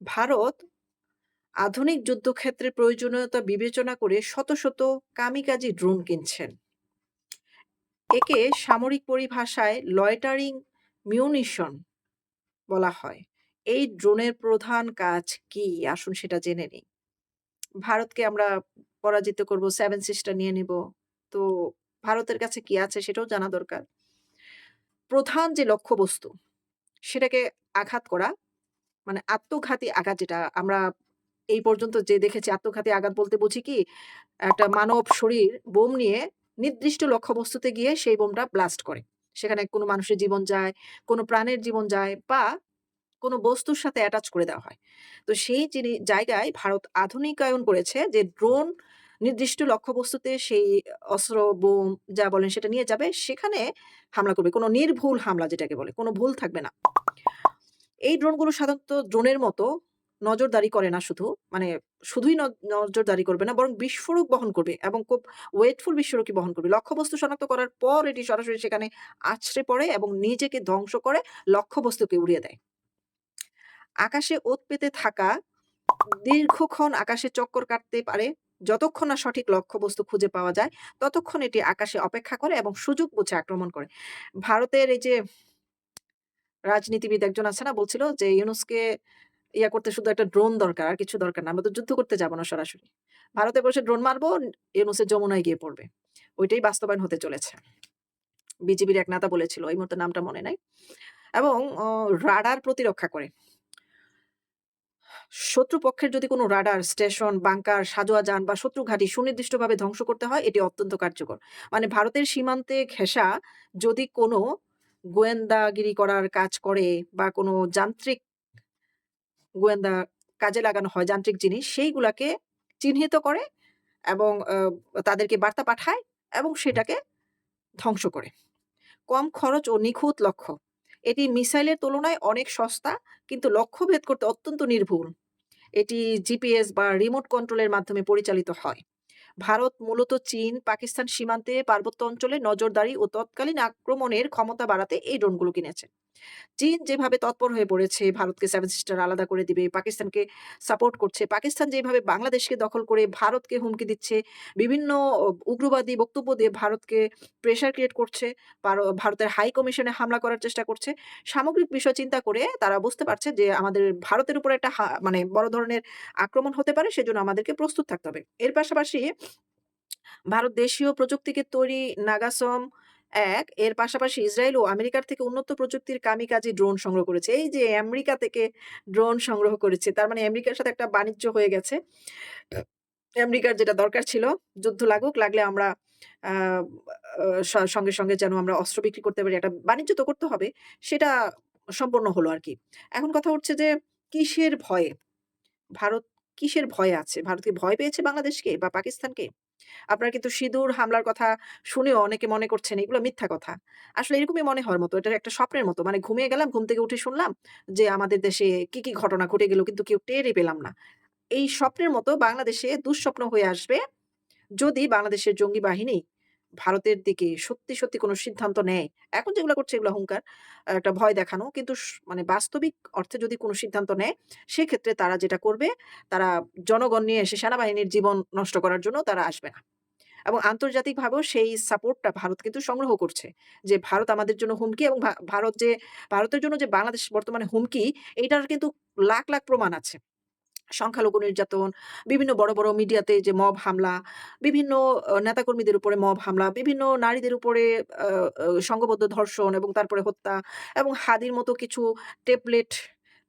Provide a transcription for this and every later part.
ভারত আধুনিক যুদ্ধক্ষেত্রের প্রয়োজনীয়তা বিবেচনা করে শত শত কামিকাজি ড্রোন কিনছেন। একে সামরিক পরিভাষায় লয়টারিং মিউনিশন বলা হয়। এই ড্রোনের প্রধান কাজ কি? আসুন সেটা জেনে নিই। ভারতকে আমরা পরাজিত করব, সেভেন সিস্টার নিয়ে নিব। তো ভারতের কাছে কি আছে সেটাও জানা দরকার। প্রধান যে লক্ষ্যবস্তু সেটাকে আঘাত করা, মানে আত্মঘাতী আঘাত, যেটা আমরা এই পর্যন্ত যে দেখেছি, আত্মঘাতী আঘাত বলতে বুঝি কি? একটা মানব শরীর বোম নিয়ে নির্দিষ্ট লক্ষ্যবস্তুতে গিয়ে সেই বোমটা ব্লাস্ট করে। সেখানে কোনো মানুষের জীবন যায়, কোনো প্রাণের জীবন যায় বা কোনো বস্তুর সাথে অ্যাটাচ করে দেওয়া হয়। তো সেই জায়গায় ভারত আধুনিকায়ন করেছে যে ড্রোন নির্দিষ্ট লক্ষ্যবস্তুতে সেই অস্ত্র, বোম যা বলেন সেটা নিয়ে যাবে। সেখানে হামলা করবে। কোনো নির্ভুল হামলা যেটাকে বলে। কোনো ভুল থাকবে না। এই ড্রোনগুলো সাধারণত ড্রোনের মতো নজরদারি করে না শুধু। মানে শুধুই নজরদারি করবে না, বরং বিস্ফোরক বহন করবে এবং খুব ওয়েটফুল বিস্ফোরকই বহন করবে। লক্ষ্যবস্তু শনাক্ত করার পর এটি সরাসরি সেখানে আছড়ে পড়ে এবং নিজেকে ধ্বংস করে লক্ষ্যবস্তুকে উড়িয়ে দেয়। আকাশে ওঁত পেতে থাকা দীর্ঘক্ষণ আকাশে চক্কর কাটতে পারে। যতক্ষণ না সঠিক লক্ষ্যবস্তু খুঁজে পাওয়া যায়, ততক্ষণ এটি আকাশে অপেক্ষা করে এবং সুযোগ বুঝে আক্রমণ করে। ভারতের এই যে রাজনীতিবিদ একজন আছে না? বলছিল যে ইউনুসকে ইয়া করতে শুধু একটা ড্রোন দরকার, আর কিছু দরকার না। আমরা তো যুদ্ধ করতে যাব না সরাসরি। ভারতে বসে ড্রোন মারবো, ইউনুসের যমুনায় গিয়ে পড়বে। ওইটাই বাস্তবায়ন হতে চলেছে। বিজেপির এক নেতা বলেছিল। এই মুহূর্তে নামটা মনে নাই। এবং রাডার প্রতিরক্ষা করে। শত্রুপক্ষের যদি কোনো রাডার, স্টেশন, বাংকার, সাঁজোয়া যান বা শত্রু ঘাঁটি সুনির্দিষ্টভাবে ধ্বংস করতে হয়, এটি অত্যন্ত কার্যকর। মানে ভারতের সীমান্তে ঘেঁষা যদি কোনো গোয়েন্দাগিরি করার কাজ করে বা কোনো যান্ত্রিক গোয়েন্দা কাজে লাগানো হয়, যান্ত্রিক জিনিস, সেইগুলাকে চিহ্নিত করে এবং তাদেরকে বার্তা পাঠায় এবং সেটাকে ধ্বংস করে। কম খরচ ও নিখুঁত লক্ষ্য। এটি মিসাইলের তুলনায় অনেক সস্তা, কিন্তু লক্ষ্য ভেদ করতে অত্যন্ত নির্ভুল। এটি জিপিএস বা রিমোট কন্ট্রোলের মাধ্যমে পরিচালিত হয়। ভারত মূলত চীন, পাকিস্তান সীমান্তে পার্বত্য অঞ্চলে নজরদারি ও তৎকালীন আক্রমণের ক্ষমতা বাড়াতে এই ড্রোনগুলো কিনেছে। চীন যেভাবে তৎপর হয়ে পড়েছে, ভারতকে সেভেন সিস্টার আলাদা করে দিবে, পাকিস্তানকে সাপোর্ট করছে। পাকিস্তান যেভাবে বাংলাদেশকে দখল করে ভারতকে হুমকি দিচ্ছে, বিভিন্ন উগ্রবাদী বক্তব্য দিয়ে ভারতকে প্রেশার ক্রিয়েট করছে, ভারতের হাই কমিশনে হামলা করার চেষ্টা করছে। সামগ্রিক বিষয় চিন্তা করে তারা বুঝতে পারছে যে আমাদের ভারতের উপর একটা মানে বড় ধরনের আক্রমণ হতে পারে, সেজন্য আমাদেরকে প্রস্তুত থাকতে হবে। এর পাশাপাশি ভারত দেশীয় প্রযুক্তিকে তৈরি নাগাসম ১ এর পাশাপাশি ইসরায়েল ও আমেরিকার থেকে উন্নত প্রযুক্তির কামিকাজি ড্রোন সংগ্রহ করেছে। এই যে আমেরিকা থেকে ড্রোন সংগ্রহ করেছে, তার মানে আমেরিকার সাথে একটা বাণিজ্য হয়ে গেছে। আ আমেরিকার যেটা দরকার ছিল, যুদ্ধ লাগুক, লাগলে আমরা আ আ সঙ্গে, সঙ্গে যেন আমরা অস্ত্র বিক্রি করতে পারি। একটা বাণিজ্য তো করতে হবে। সেটা সম্পন্ন হলো আরকি। এখন কথা হচ্ছে যে কিসের ভয়ে? ভারত কিসের ভয়ে আছে? ভারত কি ভয় পেয়েছে বাংলাদেশকে বা পাকিস্তানকে? আপনারা কিন্তু সিঁদুর হামলার কথা শুনেও অনেকে মনে করছেন এগুলো মিথ্যা কথা। আসলে এরকমই মনে হওয়ার মতো। এটা একটা স্বপ্নের মতো। মানে ঘুমিয়ে গেলাম, ঘুম থেকে উঠে শুনলাম যে আমাদের দেশে কি, কি ঘটনা ঘটে গেল কিন্তু কেউ টেরই পেলাম না। এই স্বপ্নের মতো বাংলাদেশে দুঃস্বপ্ন হয়ে আসবে যদি বাংলাদেশের জঙ্গি বাহিনী ভারতের দিকে সত্যি, সত্যি কোনো সিদ্ধান্ত নেয়। এখন যেগুলা করছে এগুলা হুঙ্কার, একটা ভয় দেখানো। কিন্তু মানে বাস্তবিক অর্থে যদি কোনো সিদ্ধান্ত নেয়, সেক্ষেত্রে তারা যেটা করবে, তারা জনগণ নিয়ে এসে সেনাবাহিনীর জীবন নষ্ট করার জন্য তারা আসবে না। এবং আন্তর্জাতিকভাবেও সেই সাপোর্টটা ভারত কিন্তু সংগ্রহ করছে। যে ভারত আমাদের জন্য হুমকি এবং ভারতের জন্য যে বাংলাদেশ বর্তমানে হুমকি, এইটার কিন্তু লাখ, লাখ প্রমাণ আছে। সংখ্যালঘু নির্যাতন, বিভিন্ন বড়, বড় মিডিয়াতে যে মব হামলা, বিভিন্ন নেতাকর্মীদের উপরে মব হামলা, বিভিন্ন নারীদের উপরে আ আ সংঘবদ্ধ ধর্ষণ এবং তারপরে হত্যা এবং হাদির মতো কিছু টেমপ্লেট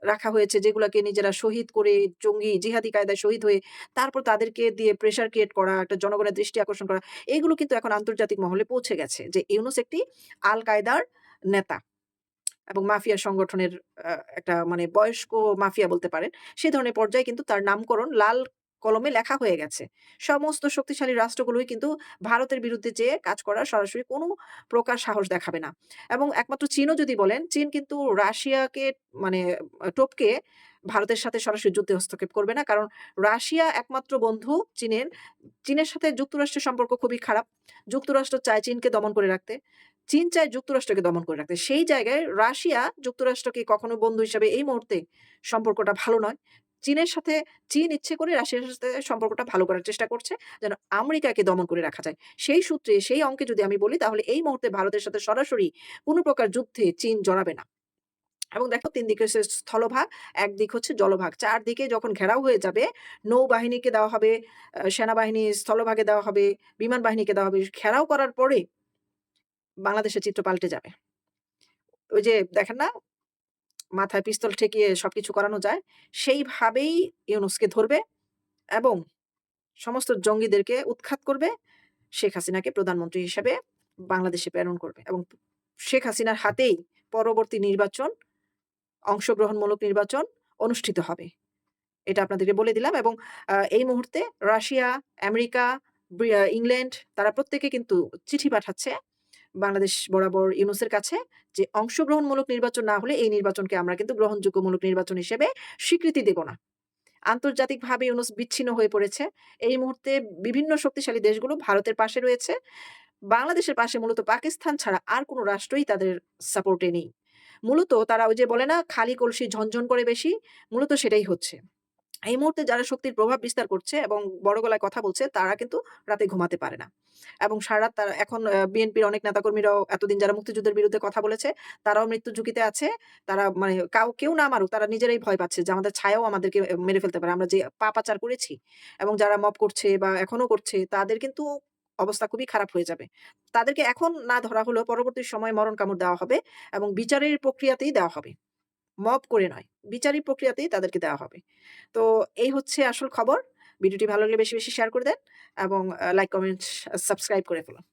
রাখা হয়েছে যেগুলাকে নিজেরা শহীদ করে, জঙ্গি জিহাদি কায়দায় শহীদ হয়ে তারপর তাদেরকে দিয়ে প্রেশার ক্রিয়েট করা, একটা জনগণের দৃষ্টি আকর্ষণ করা। এগুলো কিন্তু এখন আন্তর্জাতিক মহলে পৌঁছে গেছে যে ইউনূস একটি আল কায়দার নেতা। এবং মাফিয়া সংগঠনের আ একটা মানে বয়স্ক মাফিয়া বলতে পারেন। সে ধরনের পর্যায়ে কিন্তু তার নামকরণ লাল কলমে লেখা হয়ে গেছে। সমস্ত শক্তিশালী রাষ্ট্রগুলোই কিন্তু ভারতের বিরুদ্ধে যেয়ে কাজ করার সরাসরি কোনো প্রকার সাহস দেখাবে না। এবং একমাত্র চীনও যদি বলেন, চীন কিন্তু রাশিয়াকে মানে টপকে ভারতের সাথে সরাসরি যুদ্ধে হস্তক্ষেপ করবে না। কারণ রাশিয়া একমাত্র বন্ধু চীনের। চীনের সাথে যুক্তরাষ্ট্রের সম্পর্ক খুবই খারাপ। যুক্তরাষ্ট্র চায় চীনকে দমন করে রাখতে। চীন চায় যুক্তরাষ্ট্রকে দমন করে রাখতে। সেই জায়গায় রাশিয়া যুক্তরাষ্ট্রকে কখনো বন্ধু হিসাবে এই মুহূর্তে সম্পর্কটা ভালো নয়। চীনের সাথে চীন ইচ্ছে করে রাশিয়ার সাথে সম্পর্কটা ভালো করার চেষ্টা করছে, যেন আমেরিকাকে দমন করে রাখা যায়। সেই সূত্রে সেই অঙ্কে যদি আমি বলি তাহলে এই মুহূর্তে ভারতের সাথে সরাসরি কোন প্রকার যুদ্ধে চীন জড়াবে না। এবং দেখো ৩ দিকে হচ্ছে স্থলভাগ, একদিক হচ্ছে জলভাগ। ৪ দিকে যখন ঘেরাও হয়ে যাবে, নৌবাহিনীকে দেওয়া হবে, সেনাবাহিনী স্থলভাগে দেওয়া হবে, বিমান বাহিনীকে দেওয়া হবে। ঘেরাও করার পরে বাংলাদেশের চিত্র পাল্টে যাবে। ওই যে দেখেন না? মাথায় পিস্তল ঠেকিয়ে সবকিছু করানো যায়। সেইভাবেই ইউনূসকে ধরবে এবং সমস্ত জঙ্গিদেরকে উৎখাত করবে। শেখ হাসিনাকে প্রধানমন্ত্রী হিসেবে বাংলাদেশে প্রেরণ করবে এবং শেখ হাসিনার হাতেই পরবর্তী নির্বাচন, অংশগ্রহণমূলক নির্বাচন অনুষ্ঠিত হবে। এটা আপনাদেরকে বলে দিলাম এবং এই মুহূর্তে রাশিয়া, আমেরিকা, ইংল্যান্ড তারা প্রত্যেকে কিন্তু চিঠি পাঠাচ্ছে বাংলাদেশ বরাবর ইউনূসের কাছে যে অংশগ্রহণমূলক নির্বাচন না হলে এই নির্বাচনকে আমরা কিন্তু গ্রহণযোগ্যমূলক নির্বাচন হিসেবে স্বীকৃতি দেব না। আন্তর্জাতিকভাবে ইউনূস বিচ্ছিন্ন হয়ে পড়েছে। এই মুহূর্তে বিভিন্ন শক্তিশালী দেশগুলো ভারতের পাশে রয়েছে। বাংলাদেশের পাশে মূলত পাকিস্তান ছাড়া আর কোন রাষ্ট্রই তাদের সাপোর্টে নেই। মূলত তারা ওই যে বলে না খালি কলসি ঝনঝন করে বেশি, মূলত সেটাই হচ্ছে। এই মুহূর্তে যারা শক্তির প্রভাব বিস্তার করছে এবং বড় গলায় কথা বলছে তারা কিন্তু রাতে ঘুমাতে পারে না। এবং সারারাত তারা এখন বিএনপির অনেক নেতাকর্মীরাও এতদিন যারা মুক্তিযুদ্ধের বিরুদ্ধে কথা বলেছে, তারাও মৃত্যু ঝুঁকিতে আছে। তারা মানে কেউ না মারুক, তারা নিজেরাই ভয় পাচ্ছে যে আমাদের ছায়াও আমাদেরকে মেরে ফেলতে পারে। আমরা যে পাপাচার করেছি এবং যারা মব করছে বা এখনো করছে তাদের কিন্তু অবস্থা খুবই খারাপ হয়ে যাবে। তাদেরকে এখন না ধরা হলেও পরবর্তী সময়ে মরণ কামড় দেওয়া হবে এবং বিচারের প্রক্রিয়াতেই দেওয়া হবে। মব করে নয়। বিচারিক প্রক্রিয়াতেই তাদেরকে দেওয়া হবে। তো এই হচ্ছে আসল খবর। ভিডিওটি ভালো লাগলে বেশি, বেশি শেয়ার করে দেন এবং লাইক, কমেন্ট, সাবস্ক্রাইব করে ফেলুন।